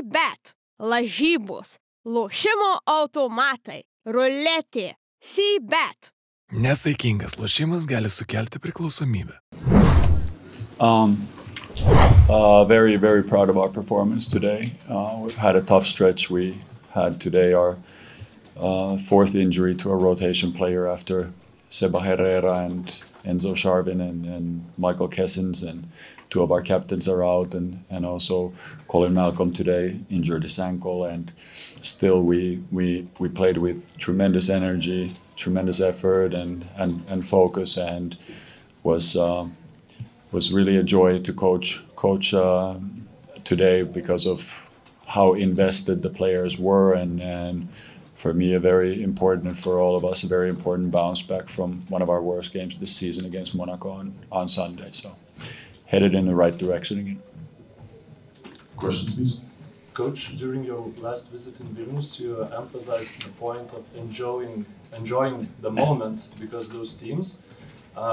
bet, lažybos, lošimo automatai, ruletė, bet. Nesaikingas lošimas gali sukelti priklausomybę. Very, very proud of our performance today. We've had a tough stretch. We had today our fourth injury to a rotation player after Seba Herrera and Enzo Sharvin and Michael Kessens, and two of our captains are out, and also Colin Malcolm today injured his ankle, and still we played with tremendous energy, tremendous effort and focus, and was really a joy to coach today because of how invested the players were, and for me a very important, and for all of us a very important bounce back from one of our worst games this season against Monaco on Sunday. So headed in the right direction again. Questions, please. Coach, during your last visit in Vilnius, you emphasized the point of enjoying the moment, because those teams,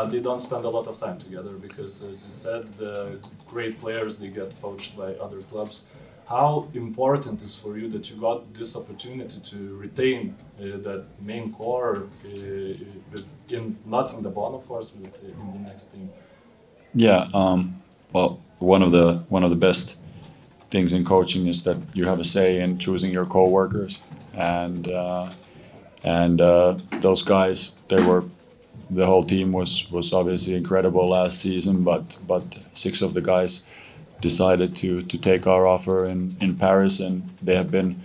they don't spend a lot of time together, because, as you said, the great players, they get poached by other clubs. How important is for you that you got this opportunity to retain that main core, not in the ball, of course, but in the next team? Yeah, well, one of the best things in coaching is that you have a say in choosing your co-workers, and those guys, the whole team was obviously incredible last season, but 6 of the guys decided to take our offer in Paris, and they have been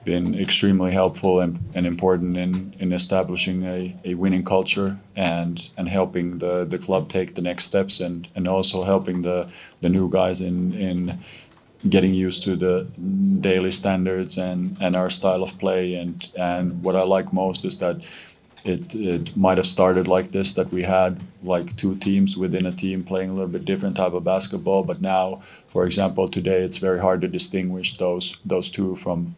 extremely helpful and important in establishing a winning culture and helping the club take the next steps, and also helping the new guys in getting used to the daily standards and our style of play. And what I like most is that it might have started like this, that we had like 2 teams within a team playing a little bit different type of basketball, but now, for example, today it's very hard to distinguish those 2 from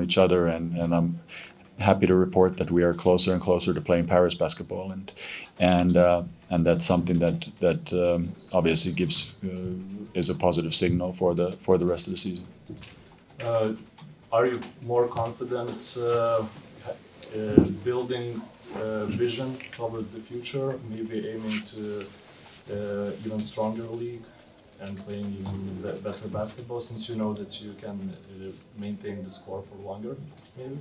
each other, and I'm happy to report that we are closer and closer to playing Paris basketball, and that's something that obviously is a positive signal for the rest of the season. Are you more confident building vision towards the future, maybe aiming to even stronger league and playing even better basketball, since you know that you can maintain the score for longer, maybe?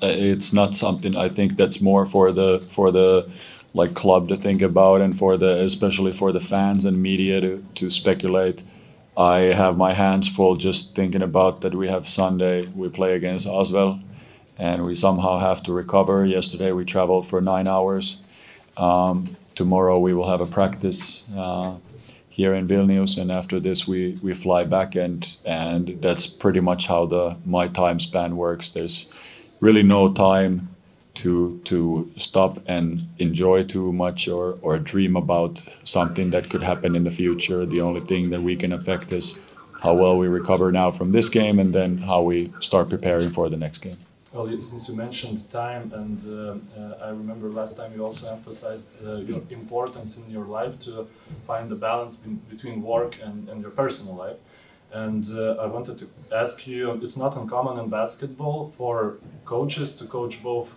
It's not something, I think that's more for the like club to think about, and especially for the fans and media to speculate. I have my hands full just thinking about that we have Sunday, we play against Asvel, and we somehow have to recover. Yesterday we traveled for 9 hours. Tomorrow we will have a practice here in Vilnius, and after this we fly back, and that's pretty much how my time span works. There's really no time to stop and enjoy too much or dream about something that could happen in the future. The only thing that we can affect is how well we recover now from this game, and then how we start preparing for the next game. Well, since you mentioned time, and I remember last time you also emphasized your importance in your life to find the balance between work and your personal life. And I wanted to ask you, it's not uncommon in basketball for coaches to coach both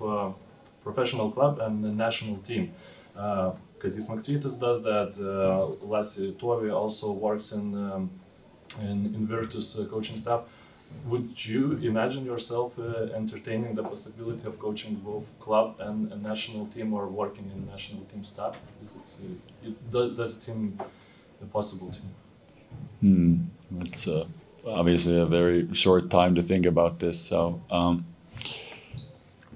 professional club and the national team. Kazis Maksvytis does that, Lassi Tuovi also works in Virtus coaching staff. Would you imagine yourself entertaining the possibility of coaching both club and a national team, or working in national team staff? Does it seem possible to you? It's obviously a very short time to think about this, so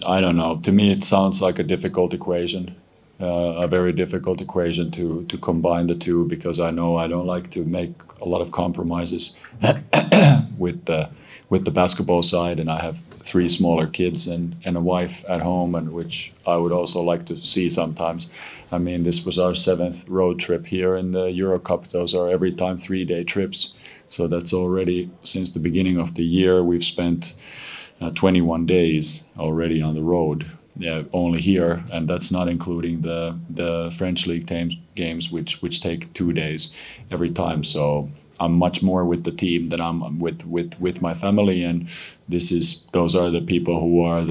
I don't know. To me it sounds like a difficult equation, a very difficult equation to combine the two, because I know I don't like to make a lot of compromises with the basketball side, and I have 3 smaller kids and a wife at home, and which I would also like to see sometimes. I mean, this was our 7th road trip here in the Euro Cup. Those are every time 3-day trips, so that's already since the beginning of the year we've spent 21 days already on the road. Yeah, only here, and that's not including the French league games, which take 2 days every time. So I'm much more with the team than I'm with my family, and those are the people who are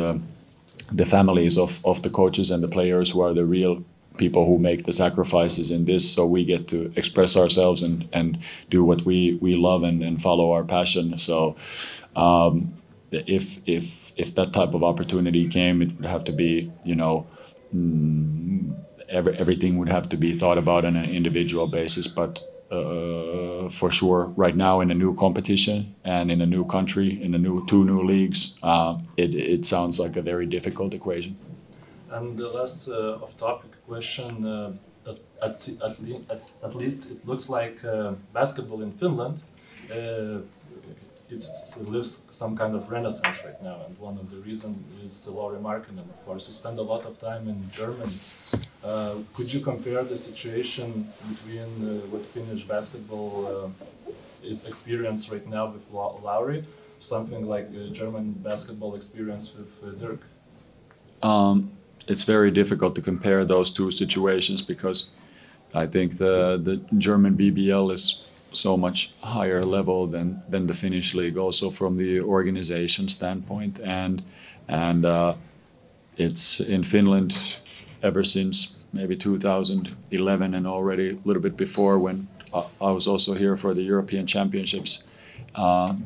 the families of the coaches and the players who are the real people who make the sacrifices in this, so we get to express ourselves and do what we love and follow our passion. So if that type of opportunity came, it would have to be, everything would have to be thought about on an individual basis. But for sure, right now in a new competition and in a new country, in two new leagues, it sounds like a very difficult equation. And the last off-topic question, at least it looks like basketball in Finland, it lives some kind of renaissance right now, and one of the reasons is Lauri Markkanen. Of course, you spend a lot of time in Germany. Could you compare the situation between what Finnish basketball is experienced right now with Lauri, something like the German basketball experience with Dirk? It's very difficult to compare those two situations because I think the German BBL is so much higher level than the Finnish league, also from the organization standpoint, and it's in Finland ever since maybe 2011 and already a little bit before, when I was also here for the European Championships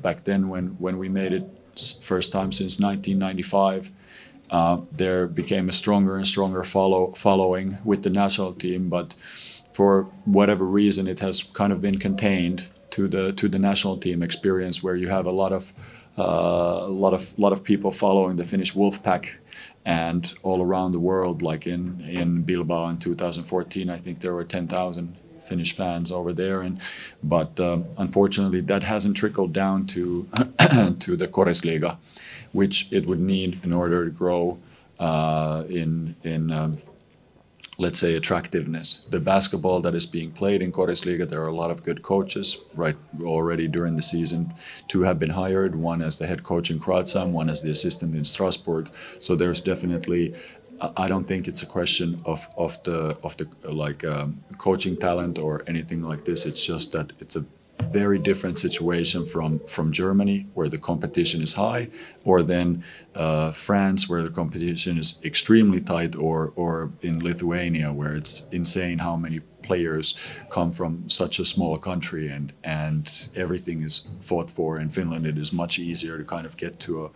back then when we made it first time since 1995. There became a stronger and stronger following with the national team, but for whatever reason, it has kind of been contained to the national team experience, where you have a lot of people following the Finnish Wolfpack, and all around the world, like in Bilbao in 2014, I think there were 10,000 Finnish fans over there, but unfortunately that hasn't trickled down to to the Korisliiga, which it would need in order to grow in let's say, attractiveness. The basketball that is being played in Korisliiga, there are a lot of good coaches, right? Already during the season, 2 have been hired, one as the head coach in Kratzam, one as the assistant in Strasbourg. So there's definitely, I don't think it's a question of the coaching talent or anything like this. It's just that it's a very different situation from Germany, where the competition is high, or then France, where the competition is extremely tight, or in Lithuania, where it's insane how many players come from such a small country, and everything is fought for. In Finland, it is much easier to kind of get to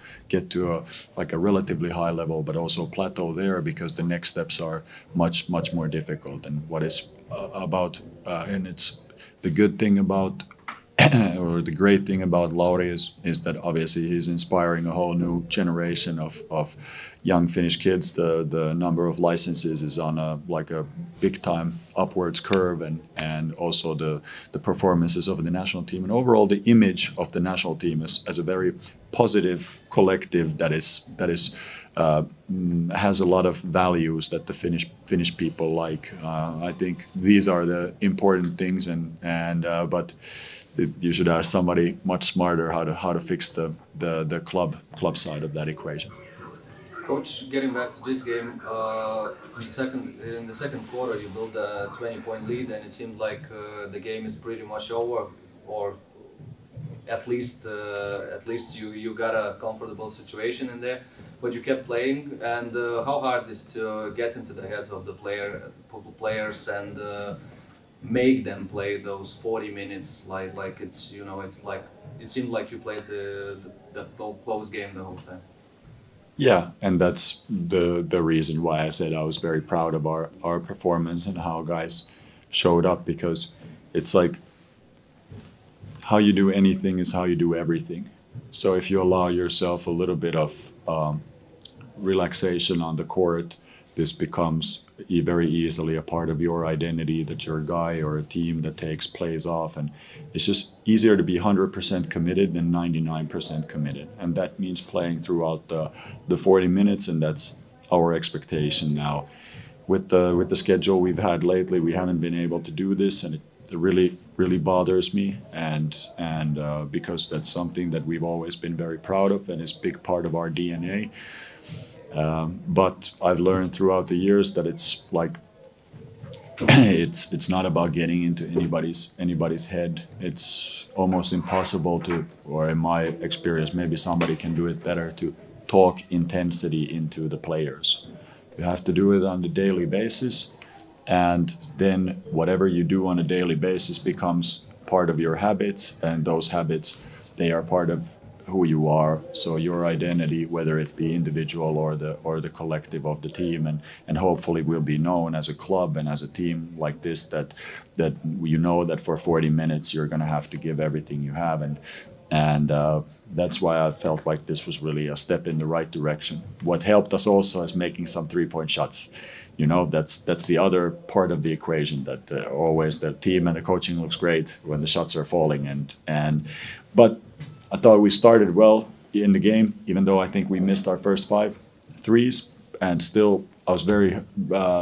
a relatively high level, but also plateau there, because the next steps are much more difficult. And what is about and it's the good thing about or the great thing about Lauri is that obviously he's inspiring a whole new generation of young Finnish kids. The number of licenses is on a big time upwards curve, and also the performances of the national team, and overall the image of the national team as a very positive collective that has a lot of values that the Finnish people like. I think these are the important things, but you should ask somebody much smarter how to fix the club side of that equation. Coach, getting back to this game, in the second quarter you built a 20-point lead, and it seemed like the game is pretty much over, or at least you got a comfortable situation in there, but you kept playing. And how hard is to get into the heads of the players and make them play those 40 minutes like it's it seemed like you played the close game the whole time. Yeah, and that's the reason why I said I was very proud of our performance and how guys showed up, because it's like how you do anything is how you do everything. So if you allow yourself a little bit of relaxation on the court, this becomes very easily a part of your identity, that you're a guy or a team that plays off, and it's just easier to be 100% committed than 99% committed, and that means playing throughout the 40 minutes, and that's our expectation now. With the schedule we've had lately, we haven't been able to do this, and it really bothers me, and because that's something that we've always been very proud of and is a big part of our DNA. But I've learned throughout the years that it's like it's not about getting into anybody's head. It's almost impossible to, or in my experience, maybe somebody can do it better, to talk intensity into the players. You have to do it on a daily basis, and then whatever you do on a daily basis becomes part of your habits, and those habits, they are part of who you are. So your identity, whether it be individual or the collective of the team, and hopefully will be known as a club and as a team like this, that you know that for 40 minutes you're going to have to give everything you have, and that's why I felt like this was really a step in the right direction. What helped us also is making some 3-point shots. You know, that's the other part of the equation, that always the team and the coaching looks great when the shots are falling, but I thought we started well in the game, even though I think we missed our first 5 threes, and still I was very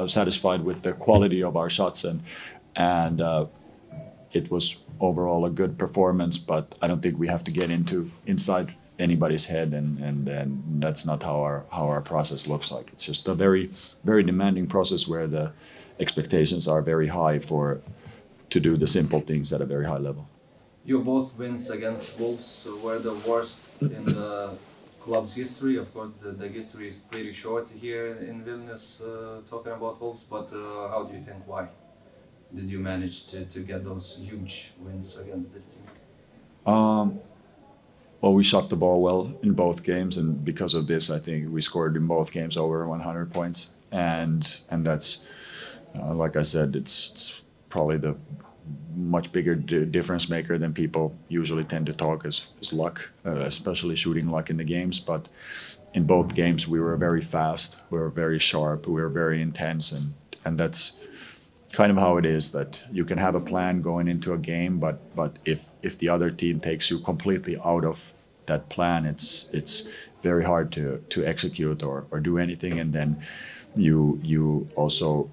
satisfied with the quality of our shots, and it was overall a good performance. But I don't think we have to get inside anybody's head, and that's not how our process looks like. It's just a very, very demanding process where the expectations are very high to do the simple things at a very high level. Your both wins against Wolves were the worst in the club's history. Of course, the history is pretty short here in Vilnius, talking about Wolves, but how do you think, why did you manage to get those huge wins against this team? Well, we shot the ball well in both games, and because of this, I think we scored in both games over 100 points. And that's, like I said, it's probably the much bigger difference maker than people usually tend to talk is luck, especially shooting luck in the games. But in both games, we were very fast, we were very sharp, we were very intense, and that's kind of how it is, that you can have a plan going into a game, but if the other team takes you completely out of that plan, it's very hard to execute or do anything, and then you also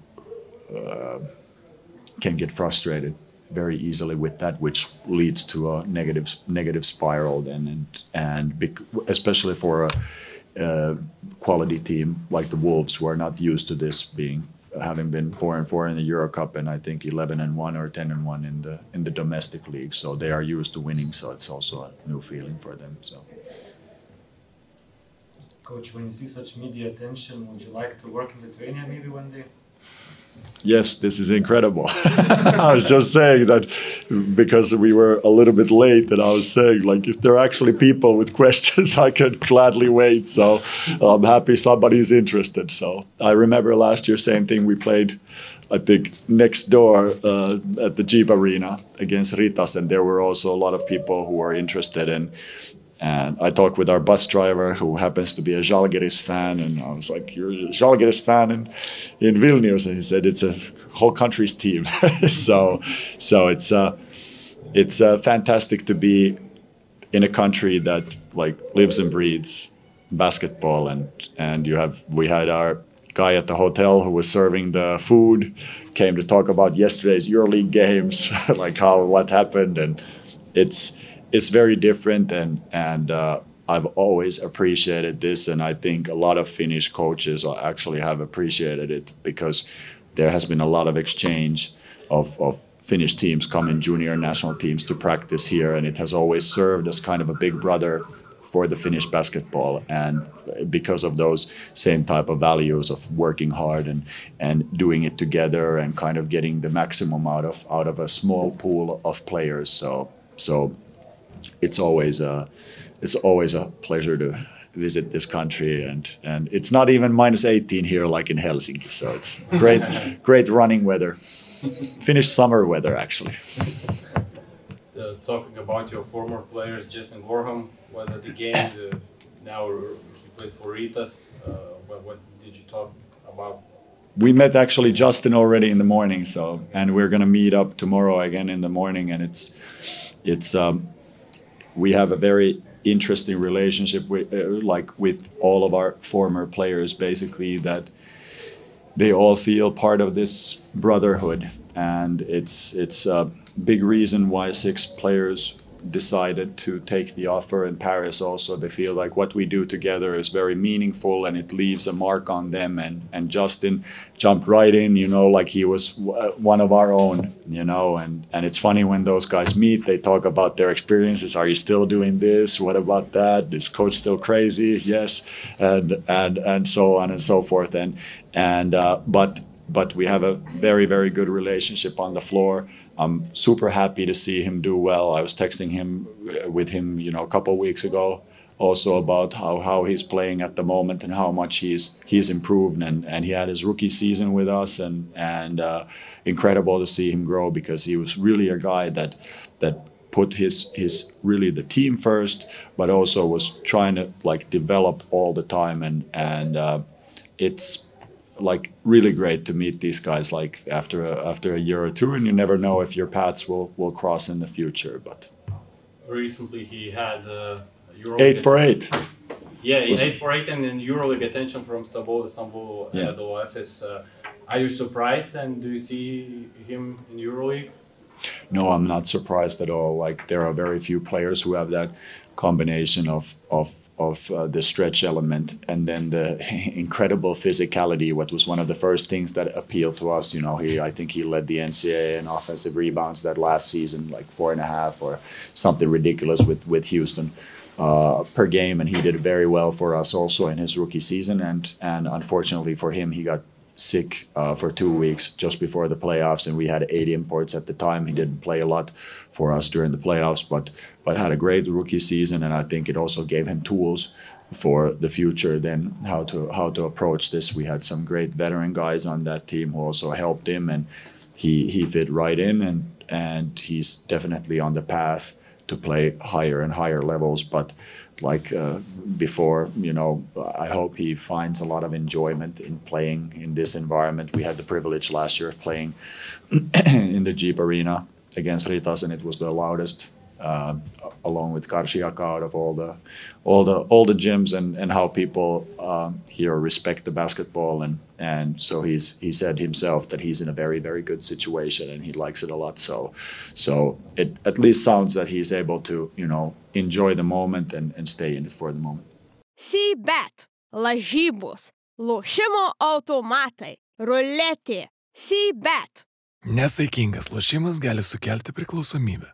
can get frustrated very easily with that, which leads to a negative spiral then, and especially for a quality team like the Wolves, who are not used to this, having been 4-4 in the Euro Cup, and I think 11-1 or 10-1 in the domestic league, so they are used to winning. So it's also a new feeling for them. So, Coach, when you see such media attention, would you like to work in Lithuania maybe one day? Yes, this is incredible. I was just saying that because we were a little bit late, and I was saying, like, if there are actually people with questions, I could gladly wait. So I'm happy somebody is interested. So I remember last year, same thing. We played, I think, next door at the Jeep Arena against Ritas, and there were also a lot of people who were interested in. And I talked with our bus driver, who happens to be a Žalgiris fan, and I was like, "You're a Žalgiris fan in Vilnius?" And he said, "It's a whole country's team." so it's fantastic to be in a country that like lives and breathes basketball, and we had our guy at the hotel who was serving the food came to talk about yesterday's EuroLeague games, like what happened, and it's very different, and I've always appreciated this, and I think a lot of Finnish coaches actually have appreciated it, because there has been a lot of exchange of Finnish teams coming, junior national teams, to practice here, and it has always served as kind of a big brother for the Finnish basketball, and because of those same type of values of working hard and doing it together and kind of getting the maximum out of a small pool of players. So it's always a pleasure to visit this country, and it's not even -18 here like in Helsinki, so it's great running weather. Finnish summer weather, actually. Talking about your former players, Jason Gorham was at the game. Now he played for Ritas. What did you talk about? We met actually Justin already in the morning, and we're gonna meet up tomorrow again in the morning, and it's we have a very interesting relationship with all of our former players, basically, that they all feel part of this brotherhood, and it's a big reason why 6 players decided to take the offer in Paris also. They feel like what we do together is very meaningful and it leaves a mark on them. And Justin jumped right in, like he was one of our own, and it's funny when those guys meet, they talk about their experiences. Are you still doing this? What about that? Is coach still crazy? Yes. And so on and so forth. But we have a very, very good relationship on the floor. I'm super happy to see him do well. I was texting him a couple of weeks ago also about how he's playing at the moment and how much he's improved. And he had his rookie season with us and incredible to see him grow because he was really a guy that put his really the team first, but also was trying to develop all the time. And it's really great to meet these guys after a year or two, and you never know if your paths will cross in the future. But recently he had Euro 8 for 8. Yeah, 8 for 8, and in EuroLeague attention from Istanbul, Yeah. the OFS. Are you surprised, and do you see him in EuroLeague? No, I'm not surprised at all. There are very few players who have that combination of the stretch element and then the incredible physicality, what was one of the first things that appealed to us. I think he led the NCAA in offensive rebounds that last season, 4.5 or something ridiculous with Houston per game, and he did very well for us also in his rookie season. And unfortunately for him, he got sick for 2 weeks just before the playoffs, and we had 8 imports at the time. He didn't play a lot for us during the playoffs, but had a great rookie season, and I think it also gave him tools for the future then how to approach this. We had some great veteran guys on that team who also helped him, and he fit right in, and he's definitely on the path to play higher and higher levels. But before, I hope he finds a lot of enjoyment in playing in this environment. We had the privilege last year of playing in the Jeep Arena against Ritas, and it was the loudest, along with Karšiaka, out of all the gyms, and how people here respect the basketball, and so he said himself that he's in a very, very good situation and he likes it a lot. So it at least sounds that he's able to enjoy the moment and stay in it for the moment. Bet, lažybos, lošimo automatai, ruletė, Bet. Nesaikingas lošimas gali sukelti priklausomybę.